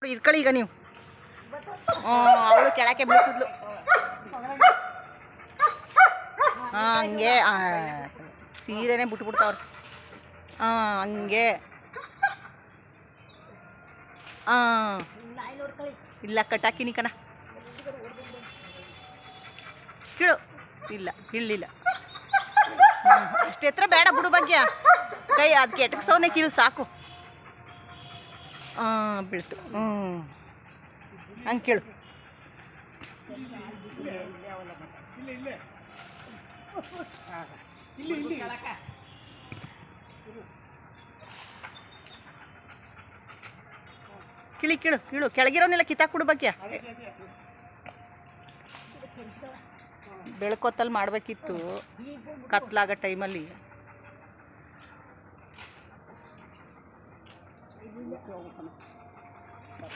ಇಟ್ಕೊಳ್ಳಿ ಈಗ ನೀವು. ಅವಳು ಕೆಳಕ್ಕೆ ಬೀಳಿಸಿದ್ಲು. ಹಂಗೆ ಸೀರೆನೇ ಬಿಟ್ಬಿಡ್ತಾವ್ರು. ಹಂಗೆ ಇಲ್ಲ ಕಟ್ಟಾಕಿನಿ ಕಣ. ಕೀಳು ಇಲ್ಲ ಇಳ್ಳಿಲ್ಲ. ಅಷ್ಟು ಎತ್ತರ ಬೇಡ ಬಿಡು ಭಾಗ್ಯ. ಕೈ ಅದಕ್ಕೆ ಎಟಕ್ಸವನೇ ಕೀಳು ಸಾಕು. ಬೀಳ್ತು. ಹಂಗೆ ಕೀಳು. ಕಿಳಿ ಕೀಳು ಕೀಳು. ಕೆಳಗಿರೋನೆಲ್ಲ ಕಿತ್ತಾಕ್ಬಿಡು ಭಾಗ್ಯ. ಬೆಳಕೊತ್ತಲ್ಲಿ ಮಾಡಬೇಕಿತ್ತು, ಕತ್ಲಾಗ ಟೈಮಲ್ಲಿ.